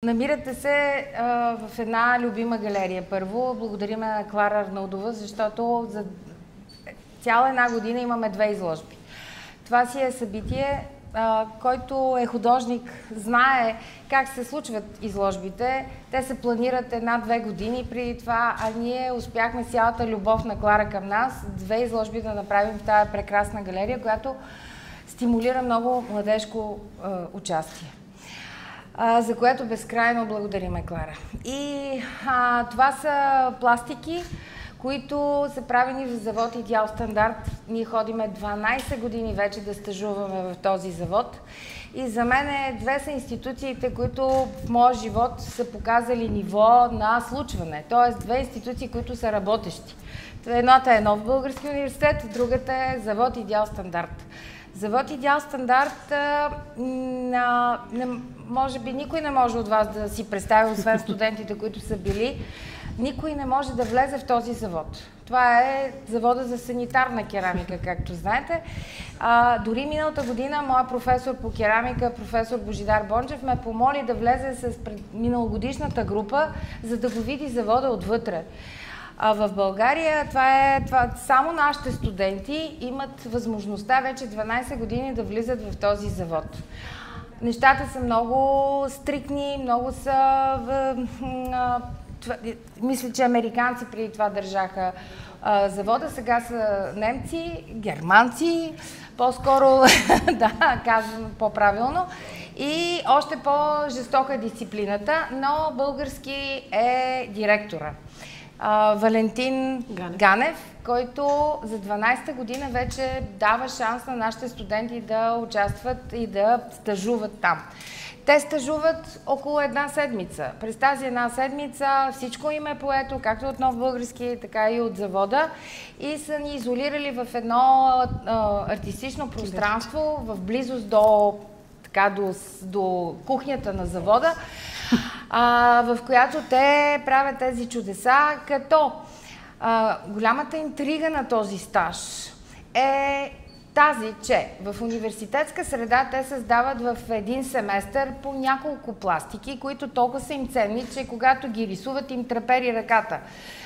Намирате се в една любима галерия. Първо, благодарим на Клара Арнаудова, защото за цяла една година имаме 2 изложби. Това си е събитие, който е художник, знае как се случват изложбите. Те се планират 1-2 години преди това, а ние успяхме с цялата любов на Клара към нас 2 изложби да направим в тази прекрасна галерия, която стимулира много младежко участие. За което безкрайно благодариме, Клара. И това са пластики, които са правени в завод Идеал Стандарт. Ние ходиме 12 години вече да стажуваме в този завод. И за мен 2 са институциите, които в моя живот са показали ниво на случване. Тоест 2 институции, които са работещи. Едната е Нов български университет, другата е завод Идеал Стандарт. Завод Идеал Стандарт, може би никой не може от вас да си представи, освен студентите, които са били, никой не може да влезе в този завод. Това е завода за санитарна керамика, както знаете. Дори миналата година моя професор по керамика, професор Божидар Бончев, ме помоли да влезе с миналогодишната група, за да го види завода отвътре. В България само нашите студенти имат възможността вече 12 години да влизат в този завод. Нещата са много стриктни, много са... мисля, че американци преди това държаха завода, сега са немци, германци, по-скоро, да, казвам по-правилно. И още по-жестока е дисциплината, но български е директора. Валентин Ганев, който за 12-та година вече дава шанс на нашите студенти да участват и да стажуват там. Те стажуват около 1 седмица. През тази 1 седмица всичко им е поето, както от Нов български, така и от завода, и са ни изолирали в едно артистично пространство, в близост до кухнята на завода, в която те правят тези чудеса, като голямата интрига на този стаж е тази, че в университетска среда те създават в един семестър по няколко пластики, които толкова са им ценни, че когато ги рисуват им трепери ръката.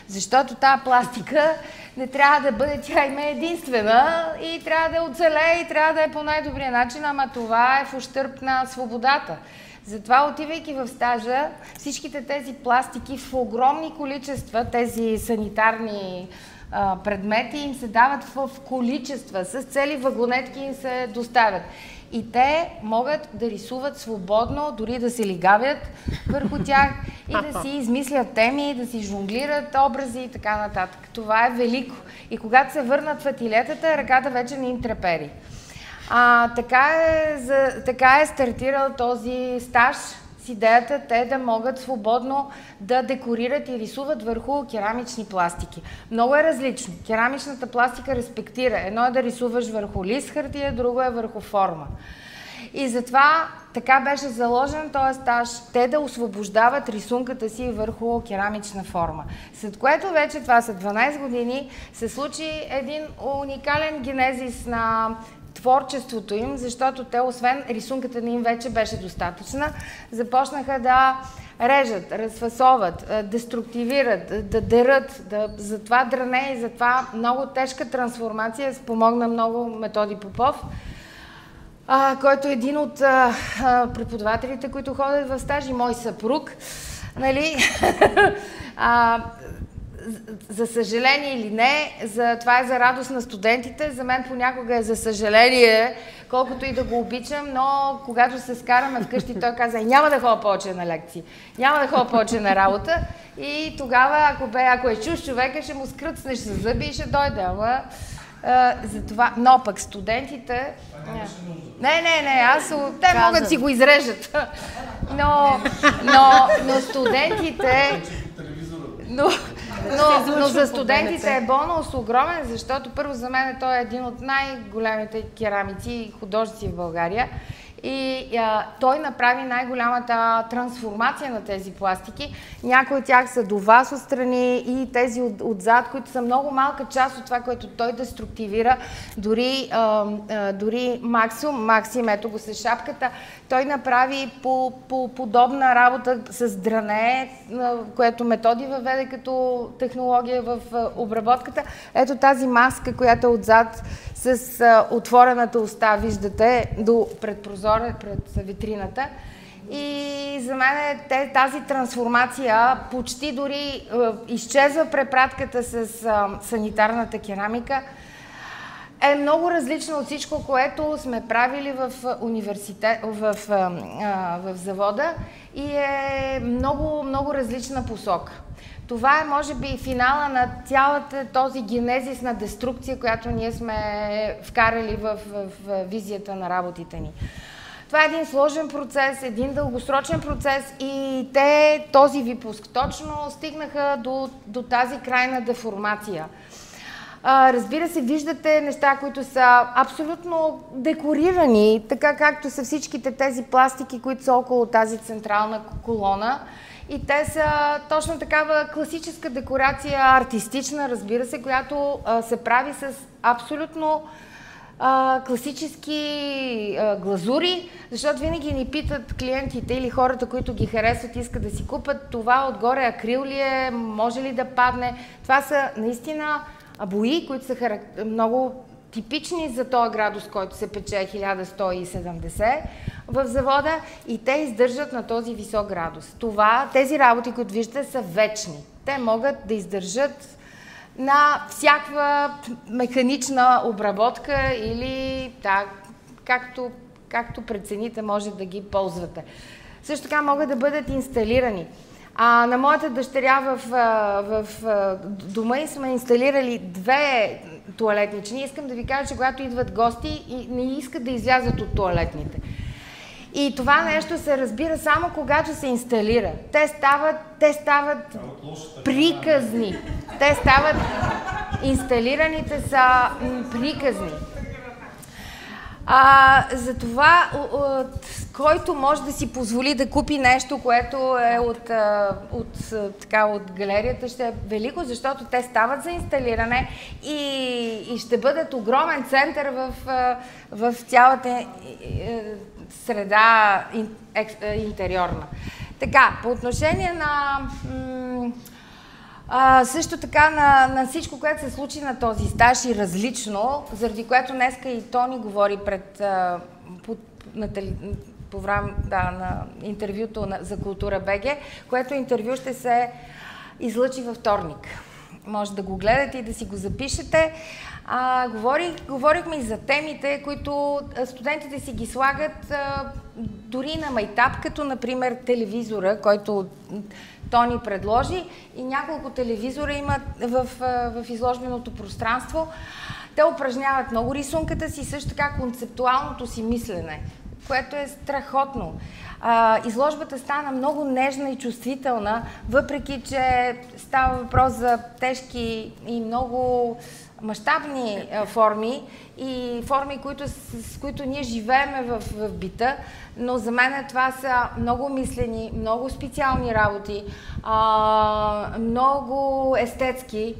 Защото тази пластика не трябва да бъде, тя им е единствена и трябва да оцелее и трябва да е по най-добрия начин, ама това е в ущърб на свободата. Затова, отивайки в стажа, всичките тези пластики в огромни количества, тези санитарни предмети им се дават в количества, с цели вагонетки им се доставят. И те могат да рисуват свободно, дори да се лигавят върху тях и да си измислят теми, да си жонглират образи и така нататък. Това е велико. И когато се върнат в ателиетата, ръката вече не им трепери. Така е стартирал този стаж с идеята те да могат свободно да декорират и рисуват върху керамични пластики. Много е различно. Керамичната пластика респектира. Едно е да рисуваш върху лист хартия, друго е върху форма. И затова така беше заложен този стаж, те да освобождават рисунката си върху керамична форма. След което вече, това са 12 години, се случи един уникален генезис на творчеството им, защото те, освен рисунката на им вече беше достатъчна, започнаха да режат, разфасоват, деструктивират, да дерат, за това дране и за това много тежка трансформация спомогна много Методи Попов, който е един от преподавателите, които ходят в стажи, мой съпруг, нали? За съжаление или не, това е за радост на студентите, за мен понякога е за съжаление, колкото и да го обичам, но когато се скараме вкъщи, той каза, няма да ходя повече на лекции, няма да ходя повече на работа, и тогава, ако е чуж човека, ще му скръцнеш с зъби и ще дойде, ама за това, но пък студентите... те могат да си го изрежат, но студентите... Но за студентите е бонус огромен, защото първо за мен той е един от най-големите керамици и художници в България. И той направи най-голямата трансформация на тези пластики. Някои от тях са до вас отстрани и тези отзад, които са много малка част от това, което той деструктивира. Дори Максим, ето го с шапката, той направи по подобна работа с дране, което Методи въведе като технология в обработката. Ето тази маска, която е отзад с отворената уста, виждате, пред витрината. И за мен тази трансформация почти дори изчезва препратката с санитарната керамика. Е много различно от всичко, което сме правили в завода и е много различна посока. Това е, може би, финала на цялата този генезис на деструкция, която ние сме вкарали в визията на работите ни. Това е един сложен процес, един дългосрочен процес и този випуск точно стигнаха до тази крайна деформация. Разбира се, виждате неща, които са абсолютно декорирани, така както са всичките тези пластики, които са около тази централна колона. И те са точно такава класическа декорация, артистична, разбира се, която се прави с абсолютно класически глазури, защото винаги ни питат клиентите или хората, които ги харесват, искат да си купат това отгоре акрил ли е, може ли да падне. Това са наистина бои, които са много типични за този градус, който се пече 1170 в завода и те издържат на този висок градус. Тези работи, които виждате, са вечни. Те могат да издържат на всякаква механична обработка или както прецените, може да ги ползвате. Също така могат да бъдат инсталирани. На моята дъщеря в дома и сме инсталирали 2 тоалетнични. Искам да ви кажа, че когато идват гости и не искат да излязат от тоалетните. И това нещо се разбира само когато се инсталира. Те стават приказни. Инсталираните са приказни. Затова, който може да си позволи да купи нещо, което е от галерията, ще е велико, защото те стават за инсталиране и ще бъдат огромен център в цялата среда интериорна. Така, по отношение на също така на всичко, което се случи на този стаж и различно, заради което днеска и Тони говори по време на интервюто за Култура БГ, което интервю ще се излъчи във вторник. Може да го гледате и да си го запишете. Говорихме и за темите, които студентите си ги слагат дори на майтап, като например телевизора, който Тони предложи, и няколко телевизора имат в изложбеното пространство. Те упражняват много рисунката си, също така концептуалното си мислене, което е страхотно. Изложбата стана много нежна и чувствителна, въпреки че става въпрос за тежки и много мащабни форми и форми, с които ние живееме в бита, но за мен това са много мислени, много специални работи, много естетски.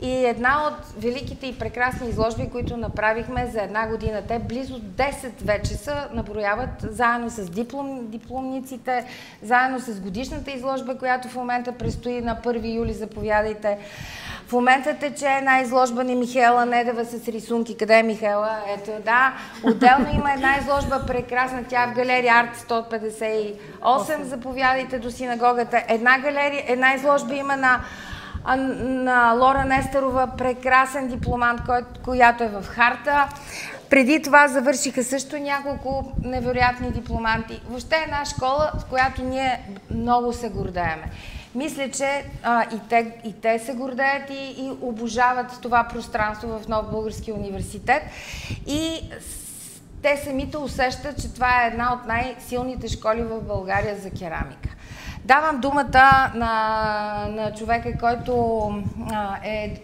И една от великите и прекрасни изложби, които направихме за една година, те близо 10 вече са, наброяват, заедно с дипломниците, заедно с годишната изложба, която в момента предстои на 1 юли, заповядайте. В момента тече една изложба на Михаела Недева с рисунки. Къде е Михаела? Ето, да. Отделно има една изложба прекрасна, тя е в галерия Арт 158, заповядайте до синагогата. Една изложба има на Лора Нестерова, прекрасен дипломант, която е в Харта. Преди това завършиха също няколко невероятни дипломанти. Въобще е една школа, с която ние много се гордееме. Мисля, че и те се гордеят и обожават това пространство в Нов български университет. И те самите усещат, че това е една от най-силните школи в България за керамика. Давам думата на човека, който е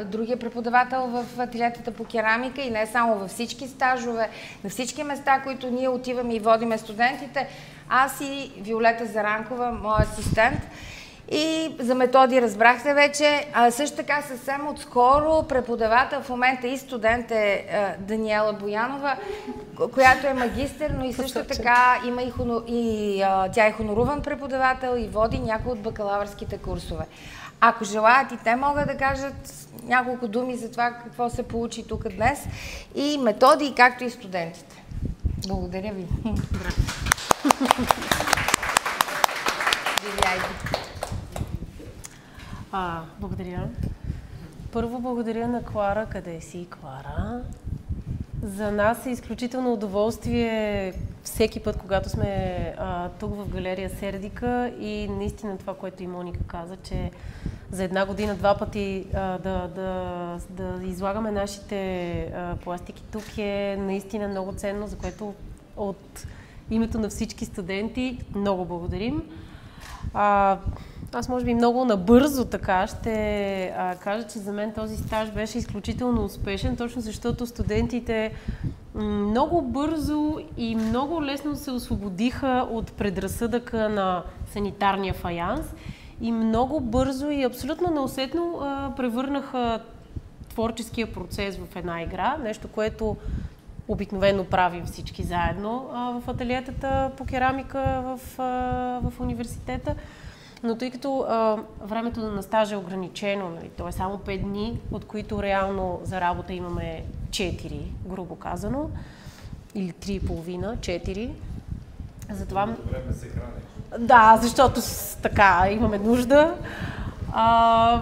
другия преподавател в ателиетата по керамика и не само във всички стажове, на всички места, които ние отиваме и водиме студентите. Аз и Виолета Заранкова, мой асистент. И за методи разбрахте вече. Също така съвсем отскоро преподавател в момента и студент е Даниела Боянова, която е магистър, но и също така има тя е хоноруван преподавател и води някои от бакалавърските курсове. Ако желаят и те могат да кажат няколко думи за това какво се получи тук днес и методи, както и студентите. Благодаря ви. Благодаря. Първо благодаря на Клара. Къде си, Клара? За нас е изключително удоволствие всеки път, когато сме тук в галерия Сердика и наистина това, което и Моника каза, че за една година два пъти да излагаме нашите пластики тук е наистина много ценно, за което от името на всички студенти много благодарим. Аз може би много набързо така ще кажа, че за мен този стаж беше изключително успешен, точно защото студентите много бързо и много лесно се освободиха от предразсъдъка на санитарния фаянс и много бързо и абсолютно неусетно превърнаха творческия процес в една игра, нещо, което обикновено правим всички заедно в ателиетата по керамика в университета. Но тъй като времето на стажа е ограничено, нали, то е само 5 дни, от които реално за работа имаме 4, грубо казано, или 3,5, 4. Затова... време се храни. Да, защото така имаме нужда.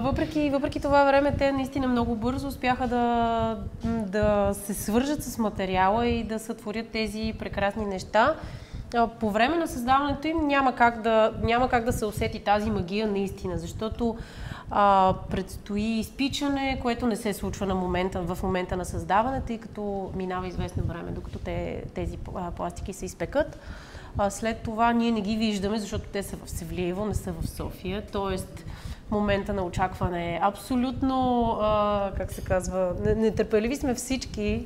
Въпреки това време, те наистина много бързо успяха да се свържат с материала и да сътворят тези прекрасни неща. По време на създаването им няма как да се усети тази магия наистина, защото предстои изпичане, което не се случва в момента на създаване, тъй като минава известно време, докато тези пластики се изпекат. След това ние не ги виждаме, защото те са в Севлиево, не са в София, т.е. момента на очакване е абсолютно, как се казва, нетърпеливи сме всички,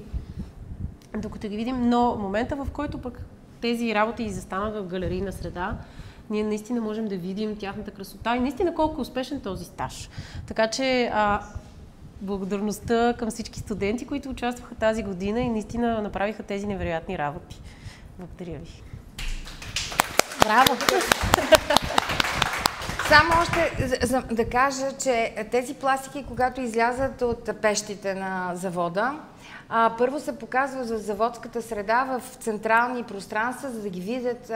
докато ги видим, но момента, в който пък тези работи застанат в галерийна среда, ние наистина можем да видим тяхната красота и наистина колко е успешен този стаж. Така че благодарността към всички студенти, които участваха тази година и наистина направиха тези невероятни работи. Благодаря ви. Браво! Само още да кажа, че тези пластики, когато излязат от пещите на завода, първо се показва за заводската среда в централни пространства, за да ги видят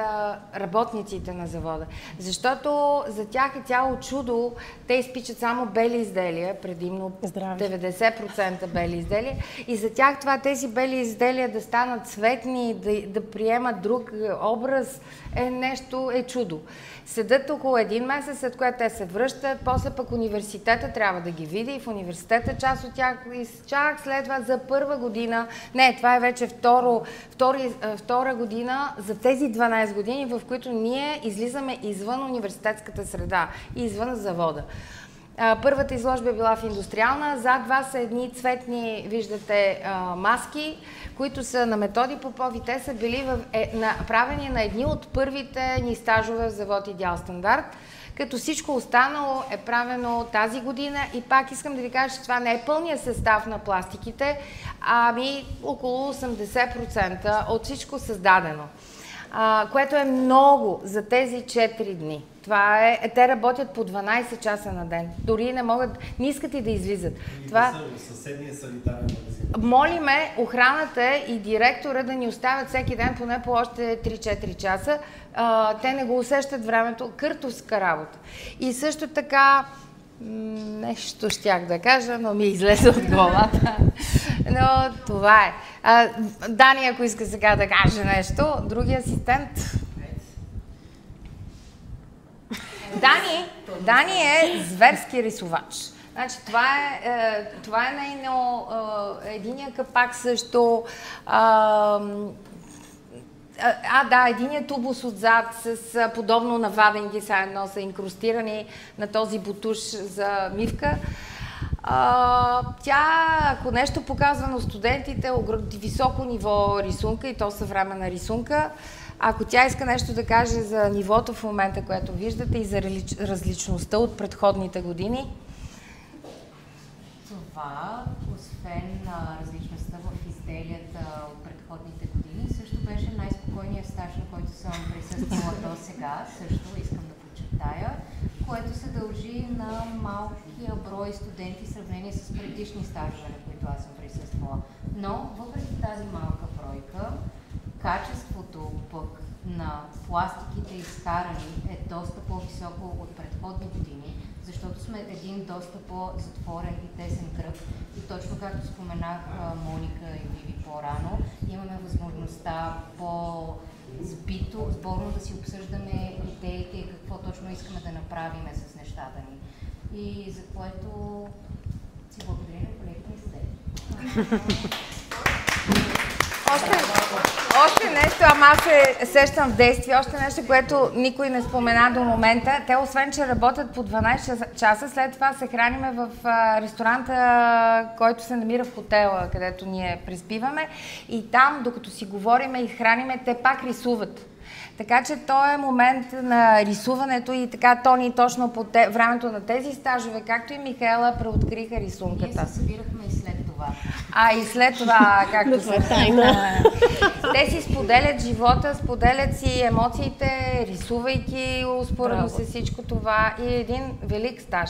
работниците на завода. Защото за тях е цяло чудо, те изпичат само бели изделия, предимно 90% бели изделия. И за тях тези бели изделия да станат цветни, да приемат друг образ е чудо. Седат около един месец, след което те се връщат, после пък университета трябва да ги види и в университета част от тях чак следва за първа година, не, това е вече втора година за тези 12 години, в които ние излизаме извън университетската среда и извън завода. Първата изложба е била в индустриална, зад вас са едни цветни, виждате, маски, които са на Методи Попов и те са били направени на едни от първите ни стажове в завод Идеал Стандарт, като всичко останало е правено тази година и пак искам да ви кажа, че това не е пълният състав на пластиките, ами около 80% от всичко създадено, което е много за тези 4 дни. Те работят по 12 часа на ден. Дори не искат и да излизат. Това... съседния санитарен магазин. Молиме охраната и директора да ни оставят всеки ден поне по още 3-4 часа. Те не го усещат времето. Къртовска работа. И също така, нещо щях да кажа, но ми излезе от главата. Но това е. Дани, ако иска сега да каже нещо, другия асистент... Дани е зверски рисувач. Значи, това е нейно единия капак също. Да, единият тубус отзад с подобно на ваденги, едно са инкрустирани на този бутуш за мивка. Тя, ако нещо показва на студентите, високо ниво рисунка и то съвременна рисунка. Ако тя иска нещо да каже за нивото в момента, което виждате и за различността от предходните години. Това, освен различността в изделията от предходните години, също беше най-спокойният стаж, на който съм присъствала до сега, също искам да подчертая, което се дължи на малкия брой студенти в сравнение с предишни стажове, на които аз съм присъствала. Но, въпреки тази малка бройка, качеството пък на пластиките изкарани е доста по-високо от предходни години, защото сме един доста по-затворен и тесен кръг. И точно както споменах Моника и Виви по-рано, имаме възможността сборно да си обсъждаме идеите и какво точно искаме да направим с нещата ни. И за което си благодаря на колегите ми седи. Още нещо, ама аз се сещам в действие, още нещо, което никой не спомена до момента. Те, освен че работят по 12 часа, след това се храниме в ресторанта, който се намира в хотела, където ние приспиваме. И там, докато си говориме и храниме, те пак рисуват. Така че то е момент на рисуването и така Тони точно по времето на тези стажове, както и Михаела, преоткриха рисунката. Ние се събирахме и след това. И след това, както се тайна. Те си споделят живота, споделят си емоциите, рисувайки успоредно с всичко това и един велик стаж.